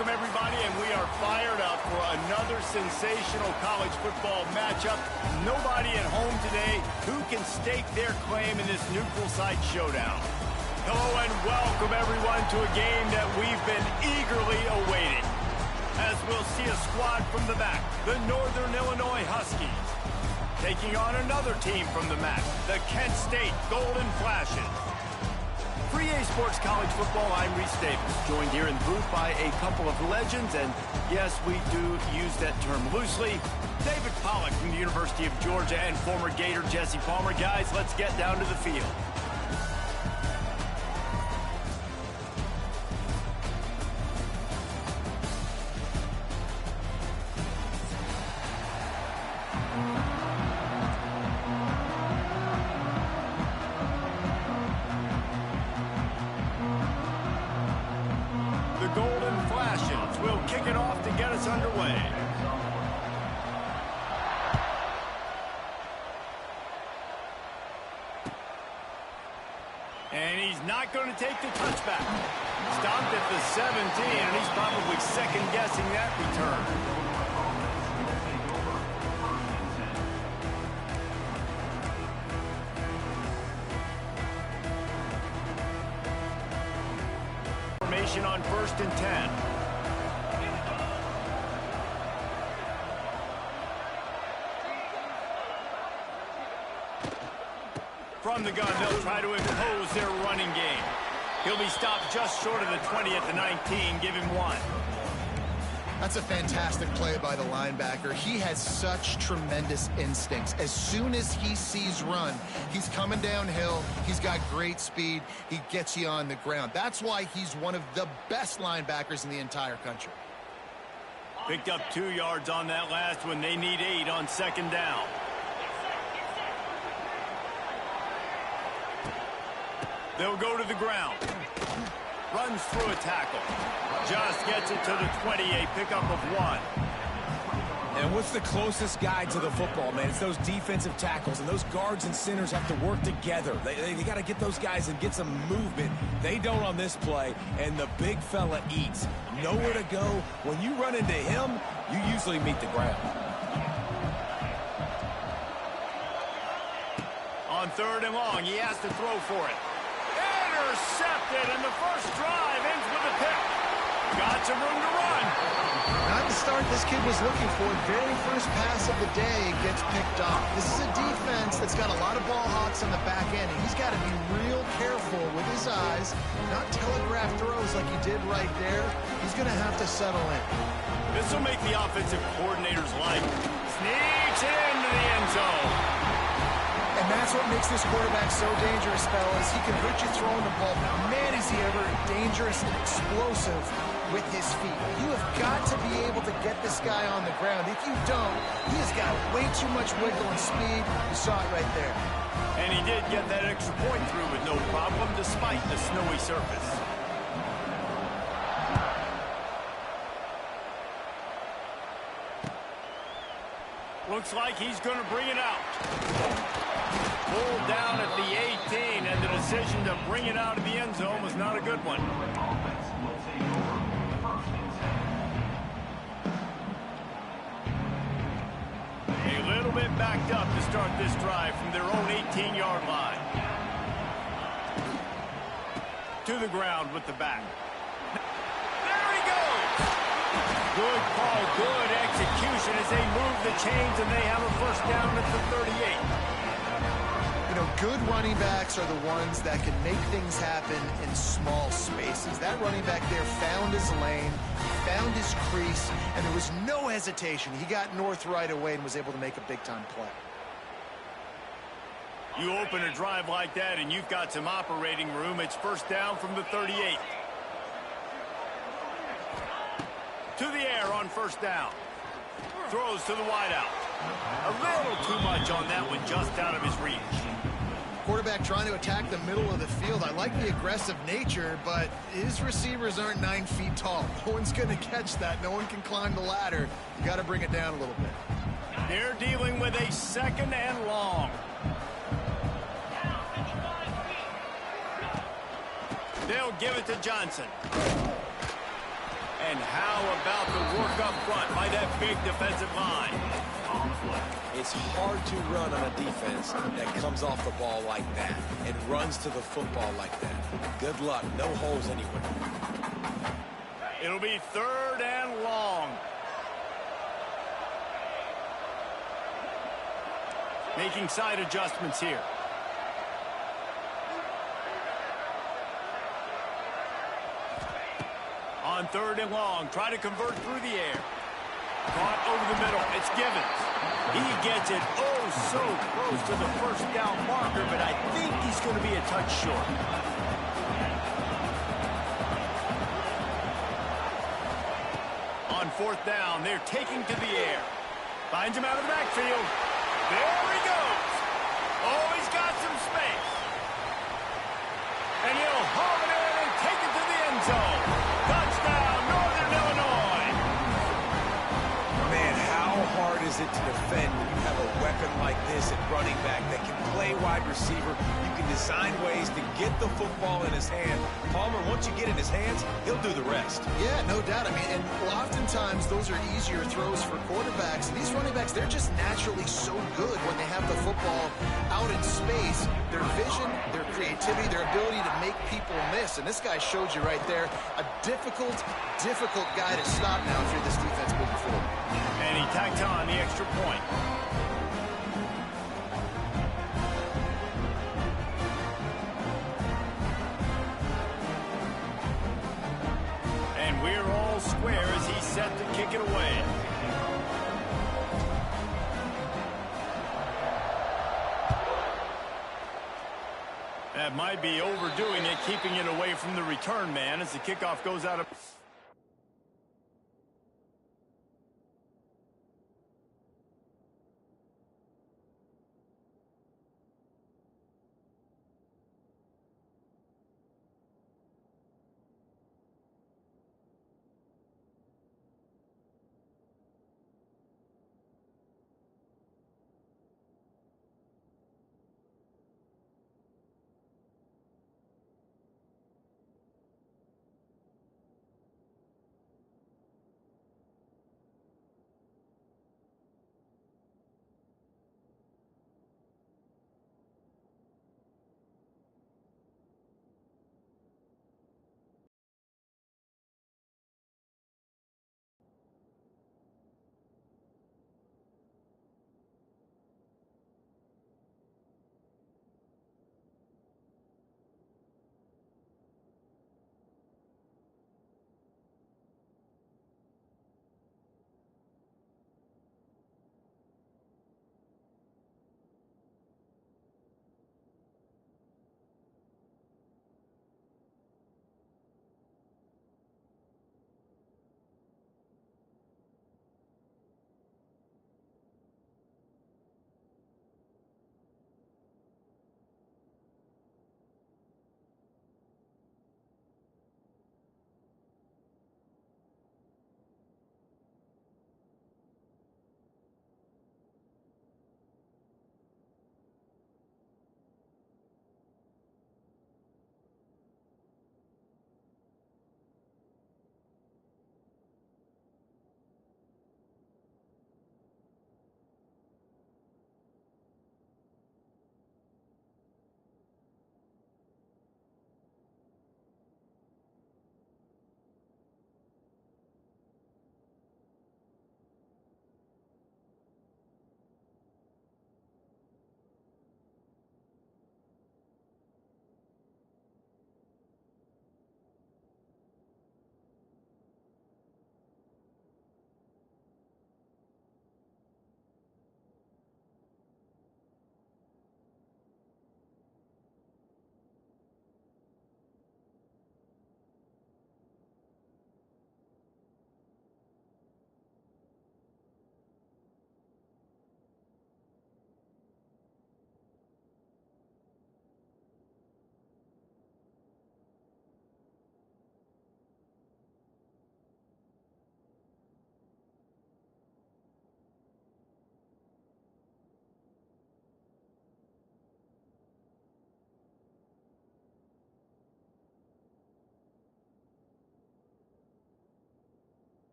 welcome everybody, and we are fired up for another sensational college football matchup. Nobody at home today who can stake their claim in this neutral site showdown. Hello and welcome everyone to a game that we've been eagerly awaiting. As we'll see a squad from the MAC, the Northern Illinois Huskies, taking on another team from the MAC, the Kent State Golden Flashes. For EA Sports College Football, I'm Reese Davis, joined here in the booth by a couple of legends, and yes, we do use that term loosely. David Pollack from the University of Georgia and former Gator Jesse Palmer. Guys, let's get down to the field. Underway. And he's not going to take the touchback. Stopped at the 17, and he's probably second-guessing that return. Formation on 1st and 10. From the gun, they'll try to impose their running game. He'll be stopped just short of the 20 at the 19. Give him 1. That's a fantastic play by the linebacker. He has such tremendous instincts. As soon as he sees run, he's coming downhill. He's got great speed. He gets you on the ground. That's why he's one of the best linebackers in the entire country. Picked up 2 yards on that last one. They need 8 on 2nd down. They'll go to the ground. Runs through a tackle. Just gets it to the 20, a pickup of 1. And what's the closest guy to the football, man? It's those defensive tackles, and those guards and centers have to work together. They got to get those guys and get some movement. They don't on this play, and the big fella eats. Nowhere to go. When you run into him, you usually meet the ground. On 3rd and long, he has to throw for it. Intercepted, and the first drive ends with a pick. Got some room to run. Not the start this kid was looking for. Very first pass of the day gets picked off. This is a defense that's got a lot of ball hawks on the back end, and he's got to be real careful with his eyes, not telegraph throws like he did right there. He's going to have to settle in. This will make the offensive coordinator's life. Sneaks into the end zone. And that's what makes this quarterback so dangerous, fellas. He can hurt you throwing the ball. Now, man, is he ever dangerous and explosive with his feet. You have got to be able to get this guy on the ground. If you don't, he has got way too much wiggle and speed. You saw it right there. And he did get that extra point through with no problem, despite the snowy surface. Looks like he's going to bring it out. Pulled down at the 18, and the decision to bring it out of the end zone was not a good one. A little bit backed up to start this drive from their own 18-yard line. To the ground with the back. There he goes! Good call, good execution as they move the chains, and they have a first down at the 38. You know, good running backs are the ones that can make things happen in small spaces. That running back there found his lane, found his crease, and there was no hesitation. He got north right away and was able to make a big-time play. You open a drive like that, and you've got some operating room. It's first down from the 38. To the air on first down. Throws to the wideout. A little too much on that one, just out of his reach. Quarterback trying to attack the middle of the field. I like the aggressive nature, but his receivers aren't 9 feet tall. No one's going to catch that. No one can climb the ladder. You got to bring it down a little bit. They're dealing with a 2nd and long. They'll give it to Johnson. And how about the work up front by that big defensive line? It's hard to run on a defense that comes off the ball like that and runs to the football like that. Good luck. No holes anywhere. It'll be 3rd and long. Making side adjustments here. On 3rd and long, try to convert through the air. Caught over the middle. It's Givens. He gets it oh so close to the first down marker, but I think he's going to be a touch short. On 4th down, they're taking to the air. Finds him out of the backfield. There he goes. Oh, he's got some space. And he'll haul it in and take it to the end zone. Touchdown, Northern Illinois. Man, how hard is it to defend when you have a weapon like this at running back that can play wide receiver? You can design ways to get the football in his hand. Palmer, once you get in his hands, he'll do the rest. Yeah, no doubt. I mean, and oftentimes those are easier throws for quarterbacks. These running backs, they're just naturally so good when they have the football out in space. Their vision, their creativity, their ability to make people miss. And this guy showed you right there, a difficult guy to stop now if you're this defense moving forward. And he tacked on the extra point. And we're all square as he's set to kick it away. That might be overdoing it, keeping it away from the return man as the kickoff goes out of...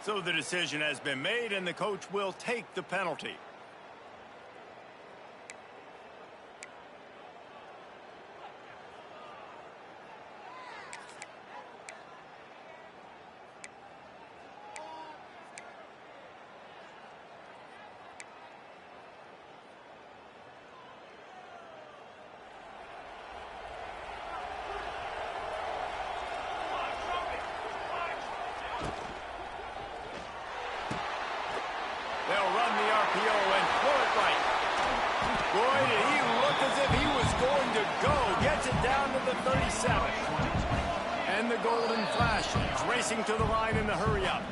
So the decision has been made, and the coach will take the penalty. They'll run the RPO and pull it right. Boy, did he look as if he was going to go. Gets it down to the 37. And the golden flash is racing to the line in the hurry-up.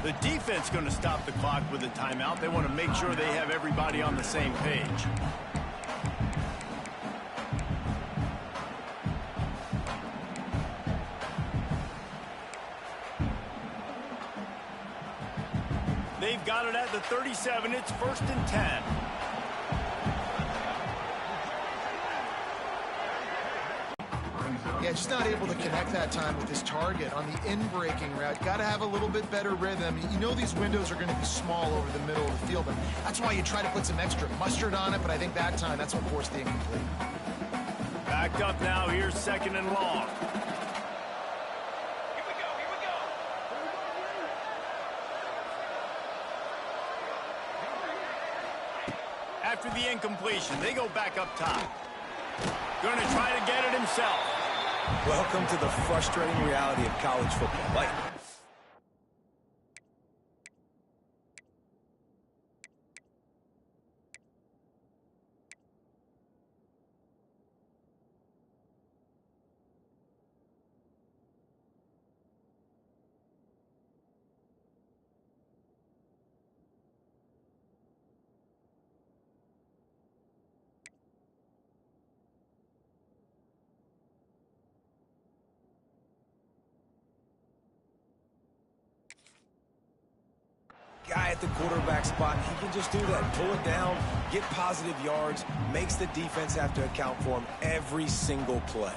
The defense going to stop the clock with a timeout. They want to make sure they have everybody on the same page. They've got it at the 37. It's 1st and 10. Yeah, just not able to connect that time with his target on the in-breaking route. Got to have a little bit better rhythm. You know these windows are going to be small over the middle of the field, and that's why you try to put some extra mustard on it, but I think that time, that's what forced the incomplete. Backed up now. Here's 2nd and long. After the incompletion, they go back up top. Going to try to get it himself. Welcome to the frustrating reality of college football. Like, guy at the quarterback spot, he can just do that. Pull it down, get positive yards, makes the defense have to account for him every single play.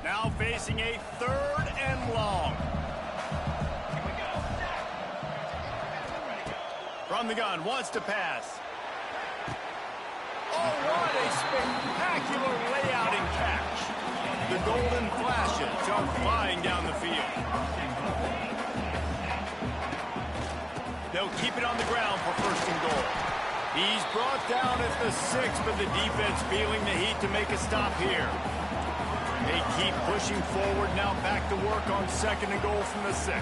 Now facing a 3rd and long. From the gun, wants to pass. Oh, what a spectacular layout and catch. The golden flashes are flying down the field. They'll keep it on the ground for 1st and goal. He's brought down at the 6, but the defense feeling the heat to make a stop here. They keep pushing forward, now back to work on 2nd and goal from the 6.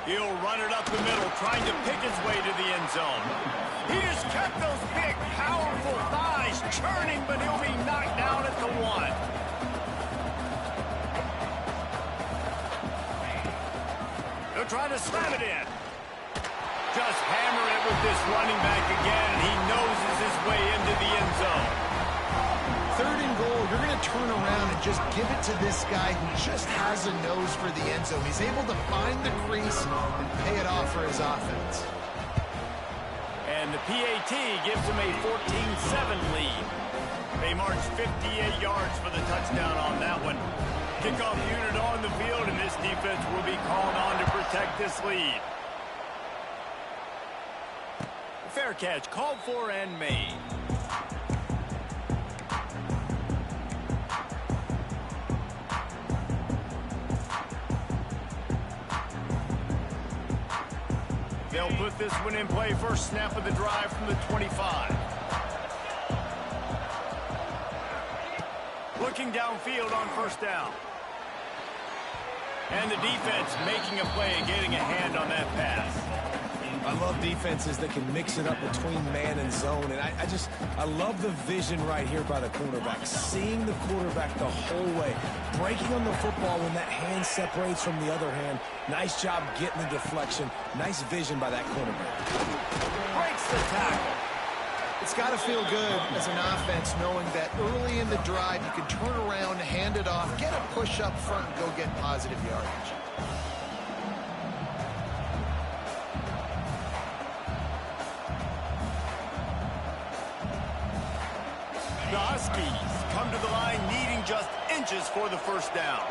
He'll run it up the middle, trying to pick his way to the end zone. He just kept those big, powerful thighs churning, but he'll be knocked down at the 1. He'll try to slam it in. Just hammer it with this running back again, and he noses his way into the end zone. 3rd and goal, you're going to turn around and just give it to this guy who just has a nose for the end zone. He's able to find the crease and pay it off for his offense. And the PAT gives him a 14-7 lead. They march 58 yards for the touchdown on that one. Kickoff unit on the field, and this defense will be called on to protect this lead. Fair catch, called for and made. They'll put this one in play. First snap of the drive from the 25. Looking downfield on 1st down. And the defense making a play and getting a hand on that pass. I love defenses that can mix it up between man and zone, and I love the vision right here by the cornerback, seeing the quarterback the whole way, breaking on the football when that hand separates from the other hand. Nice job getting the deflection. Nice vision by that cornerback. Breaks the tackle. It's got to feel good as an offense knowing that early in the drive you can turn around, hand it off, get a push up front, and go get positive yardage. The Huskies come to the line needing just inches for the first down.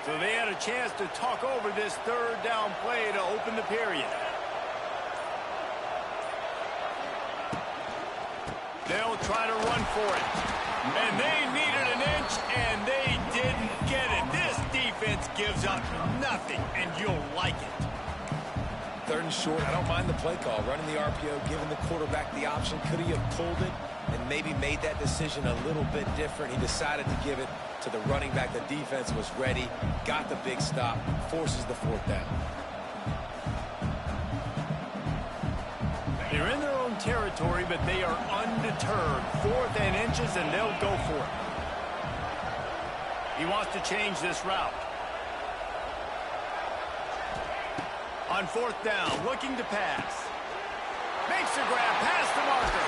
So they had a chance to talk over this third down play to open the period. They'll try to run for it. And they needed an inch, and they didn't get it. This defense gives up nothing, and you'll like it. Third and short, I don't mind the play call. Running the RPO, giving the quarterback the option. Could he have pulled it and maybe made that decision a little bit different? He decided to give it to the running back. The defense was ready, got the big stop, forces the fourth down. They're in their own territory, but they are undeterred. 4th and inches, and they'll go for it. He wants to change this route. On 4th down, looking to pass. Makes a grab past the marker.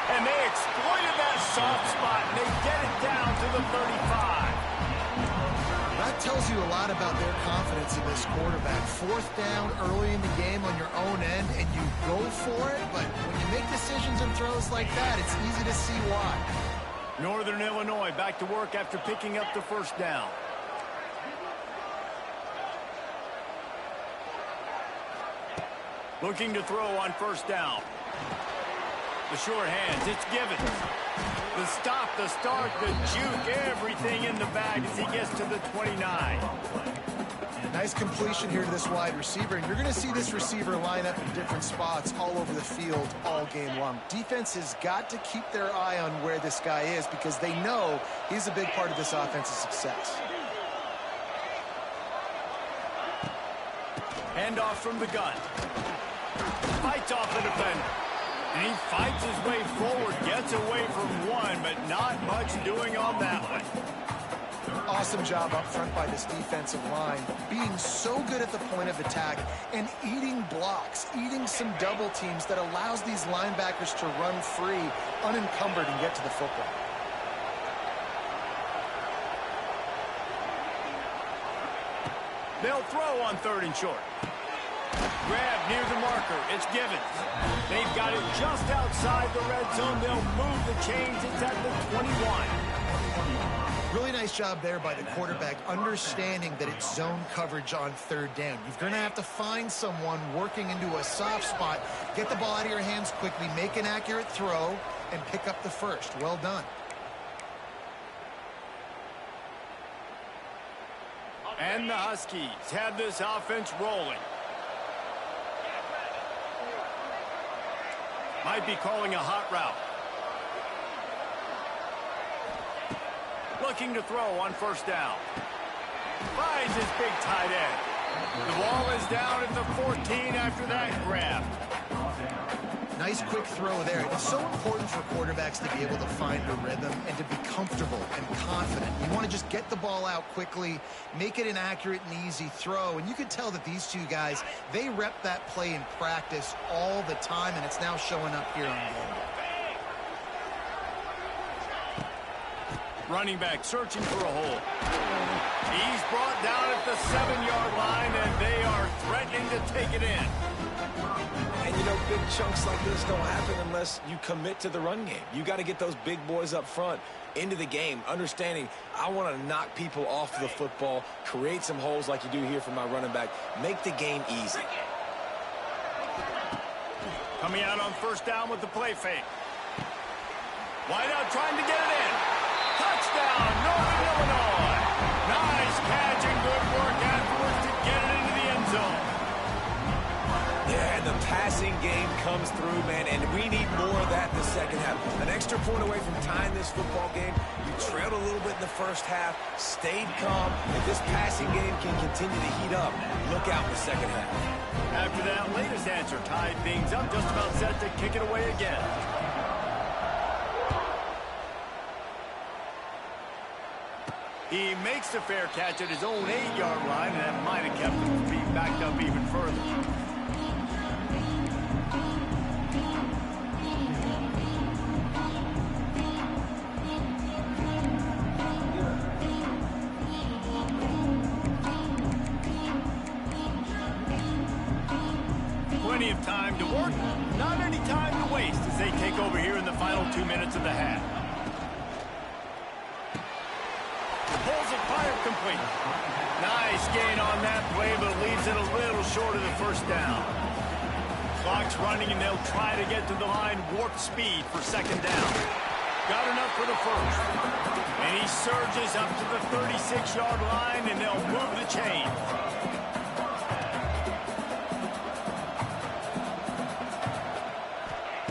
And they exploited that soft spot, and they get it down to the 35. That tells you a lot about their confidence in this quarterback. 4th down early in the game on your own end, and you go for it, but when you make decisions and throws like that, it's easy to see why. Northern Illinois back to work after picking up the first down. Looking to throw on 1st down. The short hands, it's Givens. The stop, the start, the juke, everything in the bag as he gets to the 29. Nice completion here to this wide receiver, and you're going to see this receiver line up in different spots all over the field all game long. Defense has got to keep their eye on where this guy is because they know he's a big part of this offense's success. Handoff from the gun. Fights off the defender. And he fights his way forward, gets away from one, but not much doing on that one. Awesome job up front by this defensive line, being so good at the point of attack and eating blocks, eating some double teams that allows these linebackers to run free, unencumbered, and get to the football. They'll throw on 3rd and short. Grab near the marker. It's Givens. They've got it just outside the red zone. They'll move the chains. It's at the 21. Really nice job there by the quarterback, understanding that it's zone coverage on 3rd down. You're going to have to find someone working into a soft spot, get the ball out of your hands quickly, make an accurate throw, and pick up the first. Well done. And the Huskies have this offense rolling. Might be calling a hot route. Looking to throw on 1st down. Finds his big tight end. The ball is down at the 14 after that grab. Nice quick throw there. It's so important for quarterbacks to be able to find a rhythm and to be comfortable and confident. You want to just get the ball out quickly, make it an accurate and easy throw. And you can tell that these two guys, they rep that play in practice all the time, and it's now showing up here on game day. Running back searching for a hole. He's brought down at the 7-yard line, and they are threatening to take it in. And, you know, big chunks like this don't happen unless you commit to the run game. You got to get those big boys up front into the game, understanding I want to knock people off the football, create some holes like you do here for my running back, make the game easy. Coming out on 1st down with the play fake. Wide out trying to get it in. Touchdown, Northern Illinois. Nice catch and good work afterwards to get it into the end zone. Yeah, and the passing game comes through, man, and we need more of that in the second half. An extra point away from tying this football game. You trailed a little bit in the first half, stayed calm. If this passing game can continue to heat up, look out in the second half. After that latest answer, tied things up, just about set to kick it away again. He makes the fair catch at his own 8-yard line, and that might have kept him from being backed up even further. Plenty of time to work, not any time to waste as they take over here in the final 2 minutes of the half. Pulls it, fire complete. Nice gain on that play, but leaves it a little short of the first down. Clock's running, and they'll try to get to the line warp speed for second down. Got enough for the first. And he surges up to the 36-yard line, and they'll move the chain.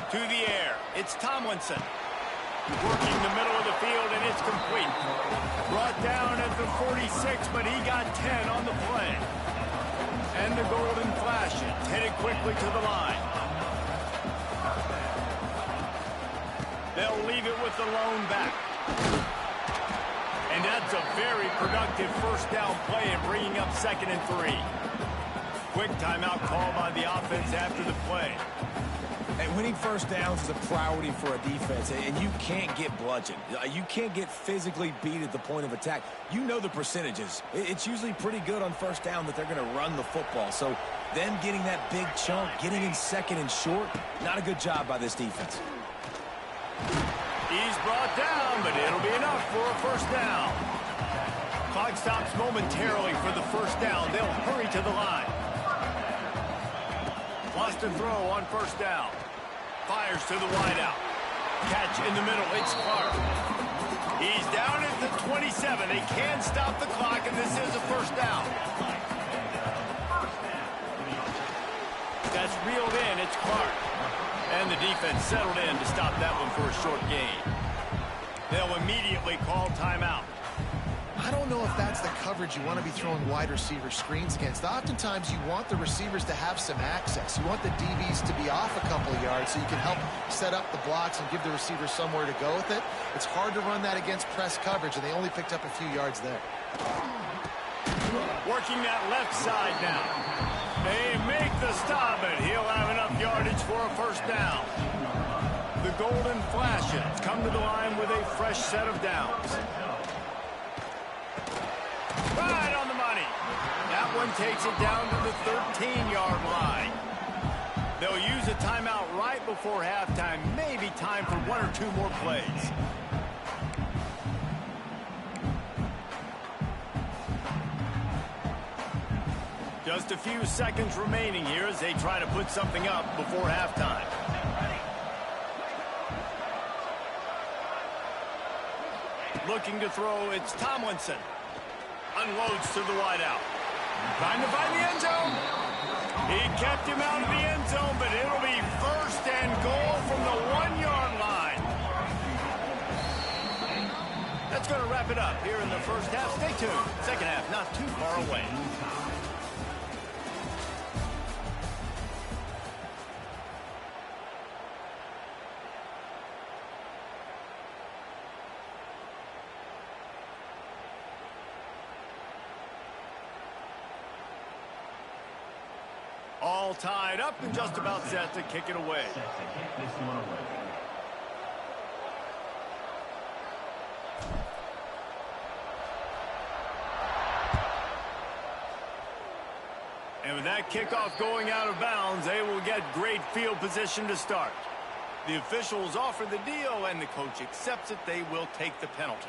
To the air, it's Tomlinson. Working the middle of the field, and it's complete. Brought down at the 46, but he got 10 on the play. And the golden flashes, headed quickly to the line. They'll leave it with the lone back. And that's a very productive first down play in bringing up 2nd and 3. Quick timeout call by the offense after the play. And winning first downs is a priority for a defense, and you can't get bludgeoned. You can't get physically beat at the point of attack. You know the percentages. It's usually pretty good on first down that they're going to run the football. So them getting that big chunk, getting in 2nd and short, not a good job by this defense. He's brought down, but it'll be enough for a first down. Clock stops momentarily for the first down. They'll hurry to the line. Lost a throw on first down. Fires to the wideout. Catch in the middle. It's Clark. He's down at the 27. They can't stop the clock, and this is a first down. That's reeled in. It's Clark. And the defense settled in to stop that one for a short gain. They'll immediately call timeout. I don't know if that's the coverage you want to be throwing wide receiver screens against. Oftentimes, you want the receivers to have some access. You want the DBs to be off a couple of yards so you can help set up the blocks and give the receivers somewhere to go with it. It's hard to run that against press coverage, and they only picked up a few yards there. Working that left side now. They make the stop, and he'll have enough yardage for a first down. The golden flashes come to the line with a fresh set of downs. Right on the money. That one takes it down to the 13-yard line. They'll use a timeout right before halftime. Maybe time for 1 or 2 more plays. Just a few seconds remaining here as they try to put something up before halftime. Looking to throw, it's Tomlinson. Unloads to the wideout. Trying to find the end zone. He kept him out of the end zone, but it'll be first and goal from the 1-yard line. That's going to wrap it up here in the first half. Stay tuned. Second half not too far away. All tied up and just about set to kick it away. And with that kickoff going out of bounds, they will get great field position to start. The officials offer the deal, and the coach accepts it. They will take the penalty.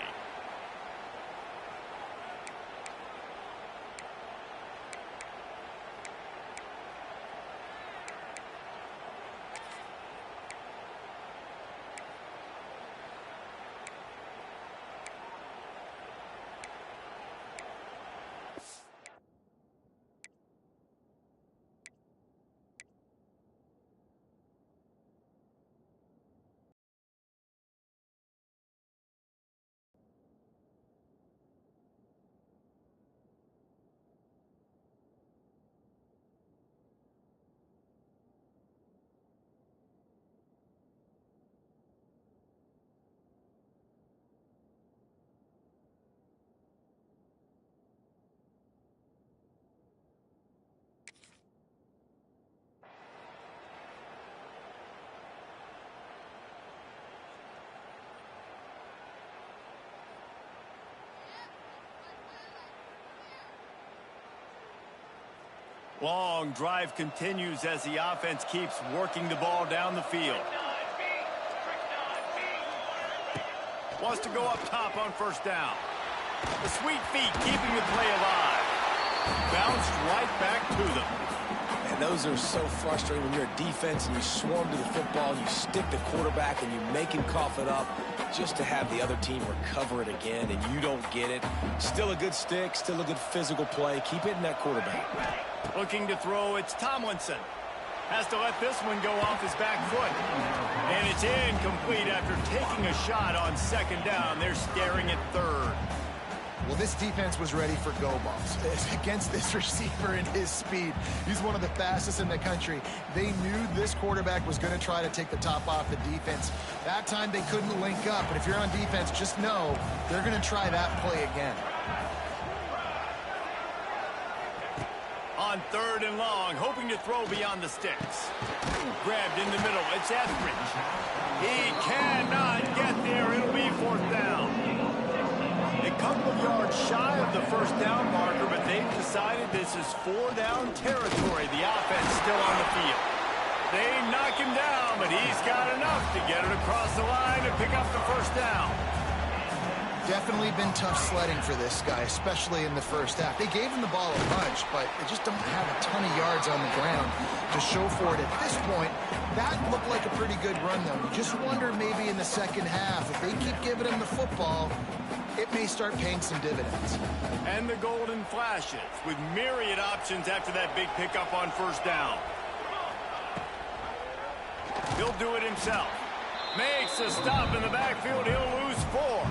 Long drive continues as the offense keeps working the ball down the field. Wants to go up top on first down. The sweet feet keeping the play alive. Bounced right back to them. And those are so frustrating when you're a defense and you swarm to the football, you stick the quarterback and you make him cough it up just to have the other team recover it again, and you don't get it. Still a good stick, still a good physical play. Keep hitting that quarterback. Looking to throw, it's Tomlinson. Has to let this one go off his back foot. And it's incomplete after taking a shot on second down. They're staring at third. Well, this defense was ready for go balls against this receiver and his speed. He's one of the fastest in the country. They knew this quarterback was going to try to take the top off the defense. That time they couldn't link up, but if you're on defense, just know they're going to try that play again. On third and long, hoping to throw beyond the sticks. Grabbed in the middle, it's Etheridge. He cannot get there, it'll be fourth down. A couple of yards shy of the first down marker, but they've decided this is four-down territory. The offense still on the field. They knock him down, but he's got enough to get it across the line and pick up the first down. Definitely been tough sledding for this guy, especially in the first half. They gave him the ball a bunch, but they just don't have a ton of yards on the ground to show for it at this point. That looked like a pretty good run, though. You just wonder maybe in the second half, if they keep giving him the football, it may start paying some dividends. And the golden flashes with myriad options after that big pickup on first down. He'll do it himself. Makes a stop in the backfield. He'll lose 4.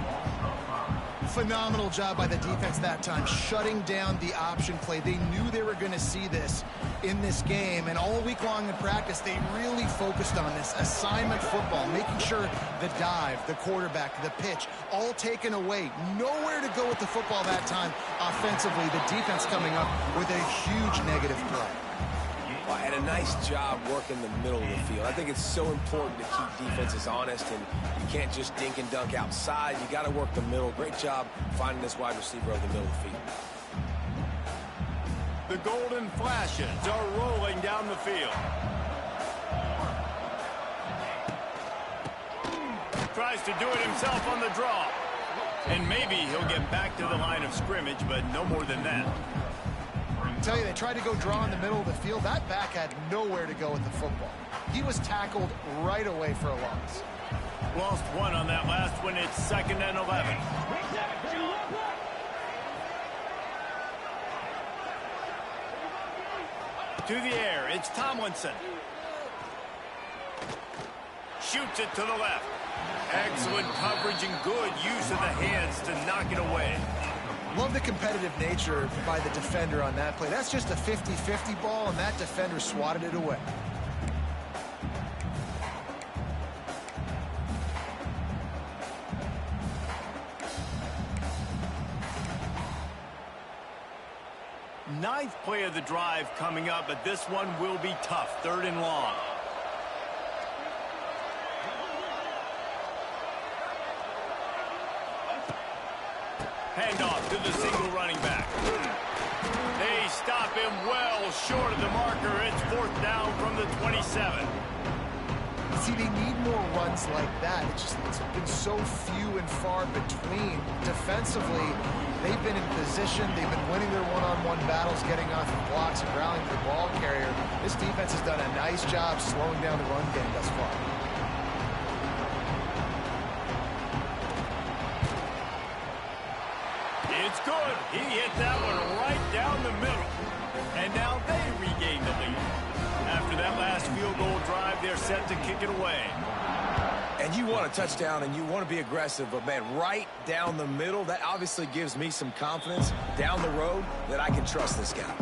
Phenomenal job by the defense that time, shutting down the option play. They knew they were going to see this in this game, and all week long in practice, they really focused on this assignment football, making sure the dive, the quarterback, the pitch, all taken away. Nowhere to go with the football that time offensively. The defense coming up with a huge negative play. Well, and a nice job working the middle of the field. I think it's so important to keep defenses honest, and you can't just dink and dunk outside. You got to work the middle. Great job finding this wide receiver over the middle of the field. The golden flashes are rolling down the field. Tries to do it himself on the draw. And maybe he'll get back to the line of scrimmage, but no more than that. I tell you, they tried to go draw in the middle of the field. That back had nowhere to go with the football. He was tackled right away for a loss. Lost 1 on that last one. It's 2nd and 11. To the air, it's Tomlinson. Shoots it to the left. Excellent coverage and good use of the hands to knock it away. Love the competitive nature by the defender on that play. That's just a 50-50 ball, and that defender swatted it away. Ninth play of the drive coming up, but this one will be tough. 3rd and long. Handoff to the single running back. They stop him well short of the marker. It's 4th down from the 27. See, they need more runs like that. It's been so few and far between. Defensively, they've been in position. They've been winning their one-on-one battles, getting off of blocks and rallying the ball carrier. This defense has done a nice job slowing down the run game thus far. It's good. He hit that one right down the middle. And now they regain the lead. After that last field goal drive, they're set to kick it away. And you want a touchdown and you want to be aggressive, but man, right down the middle, that obviously gives me some confidence down the road that I can trust this guy.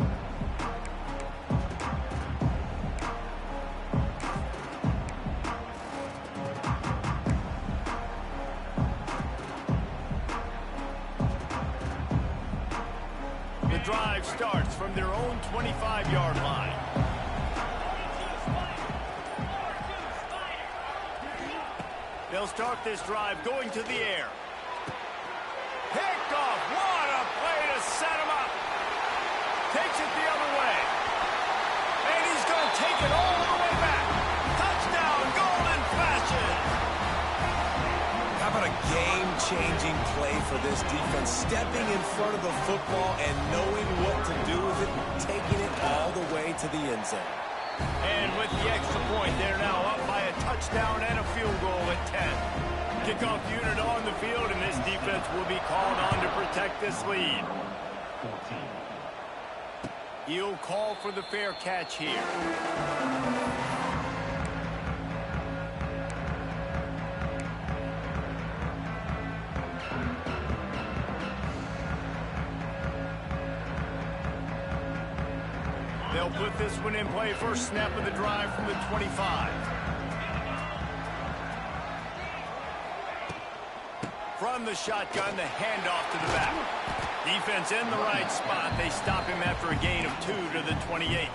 The drive starts from their own 25-yard line. They'll start this drive going to the air. Picked off. What a play to set him up. Takes it the other way. game-changing play for this defense, stepping in front of the football and knowing what to do with it, taking it all the way to the end zone. And with the extra point, they're now up by a touchdown and a field goal at 10. Kickoff unit on the field, and this defense will be called on to protect this lead. He'll call for the fair catch here. They'll put this one in play. First snap of the drive from the 25. From the shotgun, the handoff to the back. Defense in the right spot. They stop him after a gain of 2 to the 28.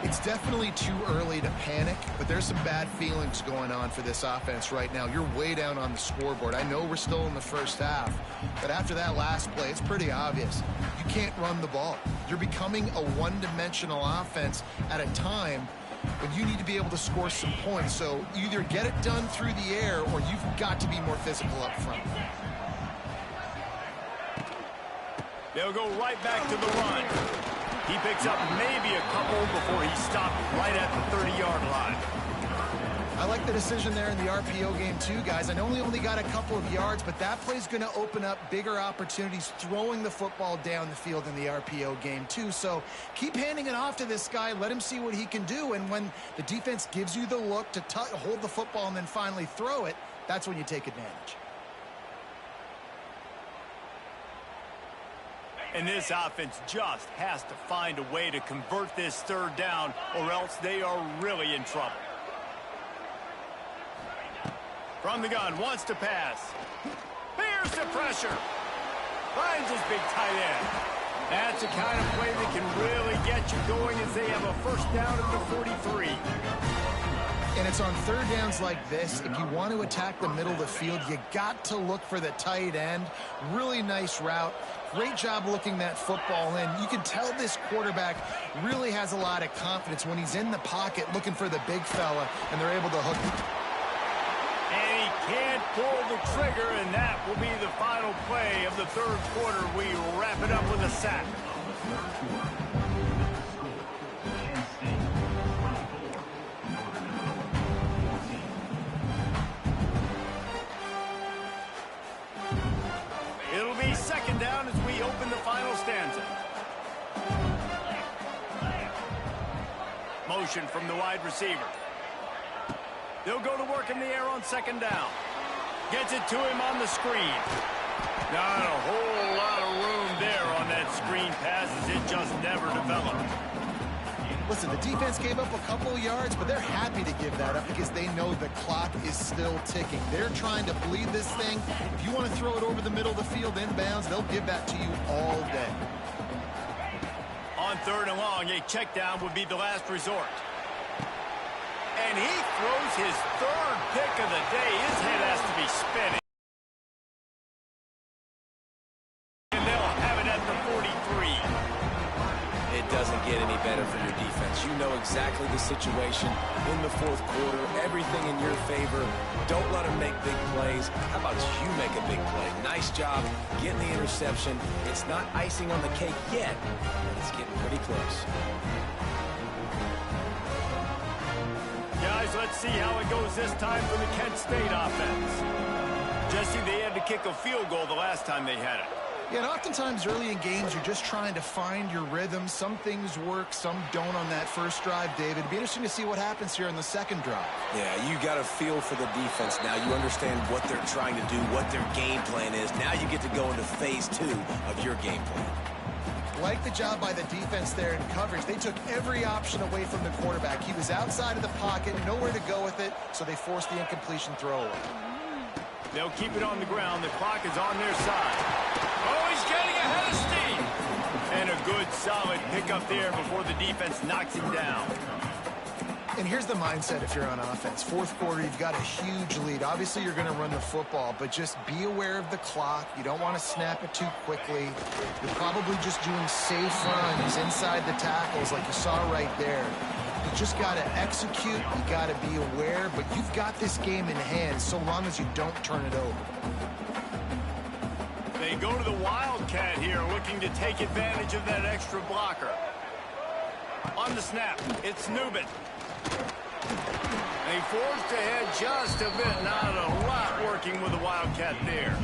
It's definitely too early to panic, but there's some bad feelings going on for this offense right now. You're way down on the scoreboard. I know we're still in the first half, but after that last play, it's pretty obvious. You can't run the ball. You're becoming a one-dimensional offense at a time when you need to be able to score some points. So either get it done through the air or you've got to be more physical up front. They'll go right back to the run. He picks up maybe a couple before he stopped right at the 30-yard line. I like the decision there in the RPO game too, guys. I know he only got a couple of yards, but that play's going to open up bigger opportunities throwing the football down the field in the RPO game too. So keep handing it off to this guy. Let him see what he can do. And when the defense gives you the look to hold the football and then finally throw it, that's when you take advantage. And this offense just has to find a way to convert this third down, or else they are really in trouble. From the gun, wants to pass. Here's the pressure. Finds his big tight end. That's the kind of play that can really get you going as they have a first down at the 43. And it's on third downs like this. If you want to attack the middle of the field, you got to look for the tight end. Really nice route. Great job looking that football in. You can tell this quarterback really has a lot of confidence when he's in the pocket looking for the big fella, and they're able to hook him. And he can't pull the trigger, and that will be the final play of the third quarter. We wrap it up with a sack. It'll be second down as we open the final stanza. Motion from the wide receiver. They'll go to work in the air on second down. Gets it to him on the screen. Not a whole lot of room there on that screen pass as it just never developed. Listen, the defense gave up a couple yards, but they're happy to give that up because they know the clock is still ticking. They're trying to bleed this thing. If you want to throw it over the middle of the field inbounds, they'll give that to you all day. On third and long, a check down would be the last resort. And he throws his third pick of the day. His head has to be spinning. And they'll have it at the 43. It doesn't get any better for your defense. You know exactly the situation in the fourth quarter. Everything in your favor. Don't let them make big plays. How about you make a big play? Nice job getting the interception. It's not icing on the cake yet, but it's getting pretty close. Guys, let's see how it goes this time for the Kent State offense. Jesse, they had to kick a field goal the last time they had it. Yeah, and oftentimes early in games, you're just trying to find your rhythm. Some things work, some don't on that first drive, David. It'd be interesting to see what happens here in the second drive. Yeah, you got a feel for the defense now. You understand what they're trying to do, what their game plan is. Now you get to go into phase 2 of your game plan. Like the job by the defense there in coverage. They took every option away from the quarterback. He was outside of the pocket, nowhere to go with it, so they forced the incompletion throwaway. They'll keep it on the ground. The clock is on their side. Oh, he's getting ahead of steam. And a good, solid pickup there before the defense knocks him down. And here's the mindset if you're on offense. Fourth quarter, you've got a huge lead. Obviously, you're going to run the football, but just be aware of the clock. You don't want to snap it too quickly. You're probably just doing safe runs inside the tackles like you saw right there. You just got to execute. You got to be aware, but you've got this game in hand so long as you don't turn it over. They go to the Wildcat here, looking to take advantage of that extra blocker. On the snap, it's Newman. They forced ahead just a bit. Not a lot working with the Wildcat there.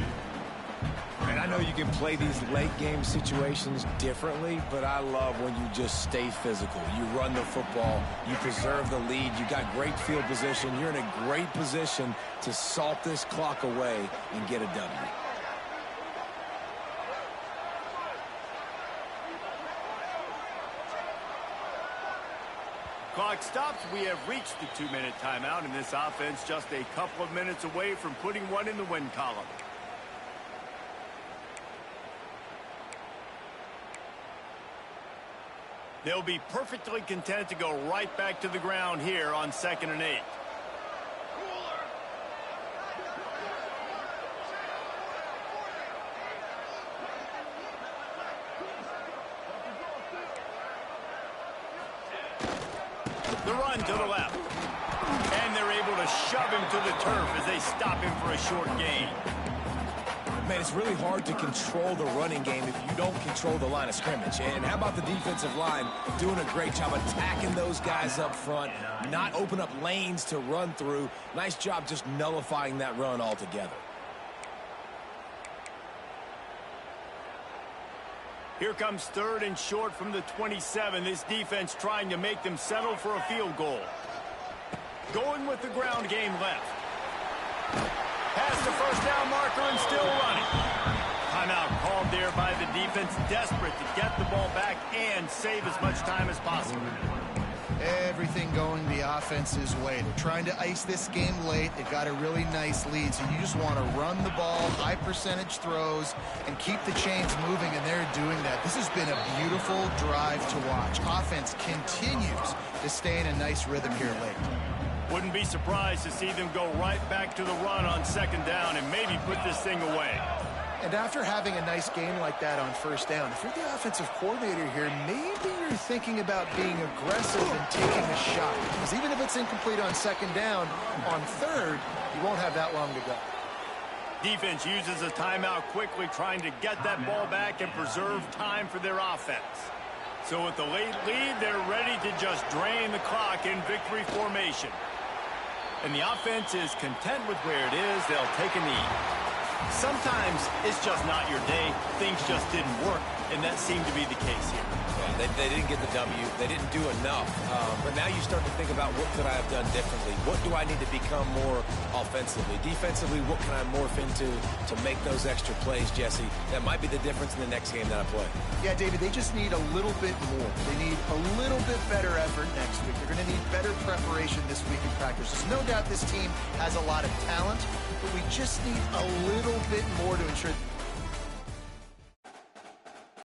And I know you can play these late game situations differently, but I love when you just stay physical. You run the football, you preserve the lead, you got great field position, you're in a great position to salt this clock away and get a W. Clock stops. We have reached the 2-minute timeout, and this offense just a couple of minutes away from putting one in the win column. They'll be perfectly content to go right back to the ground here on 2nd and 8. The run to the left. And they're able to shove him to the turf as they stop him for a short gain. Man, it's really hard to control the running game if you don't control the line of scrimmage. And how about the defensive line doing a great job attacking those guys up front, not open up lanes to run through. Nice job just nullifying that run altogether. Here comes 3rd and short from the 27. This defense trying to make them settle for a field goal. Going with the ground game left. Past the first down marker and still running. Timeout called there by the defense, desperate to get the ball back and save as much time as possible. Everything going the offense's way. They're trying to ice this game late. They've got a really nice lead, so you just want to run the ball, high percentage throws, and keep the chains moving, and they're doing that. This has been a beautiful drive to watch. Offense continues to stay in a nice rhythm here late. Wouldn't be surprised to see them go right back to the run on 2nd down and maybe put this thing away. And after having a nice game like that on 1st down, if you're the offensive coordinator here, maybe you're thinking about being aggressive and taking a shot. Because even if it's incomplete on 2nd down, on 3rd, you won't have that long to go. Defense uses a timeout quickly, trying to get that ball back and preserve time for their offense. So with the late lead, they're ready to just drain the clock in victory formation. And the offense is content with where it is. They'll take a knee. Sometimes it's just not your day. Things just didn't work, and that seemed to be the case here. Yeah, they didn't get the W. They didn't do enough. But now you start to think about what could I have done differently? What do I need to become more offensively? Defensively, what can I morph into to make those extra plays, Jesse? That might be the difference in the next game that I play. Yeah, David, they just need a little bit more. They need a little bit better effort next week. They're going to need better preparation this week in practice. There's no doubt this team has a lot of talent, but we just need a little bit more to ensure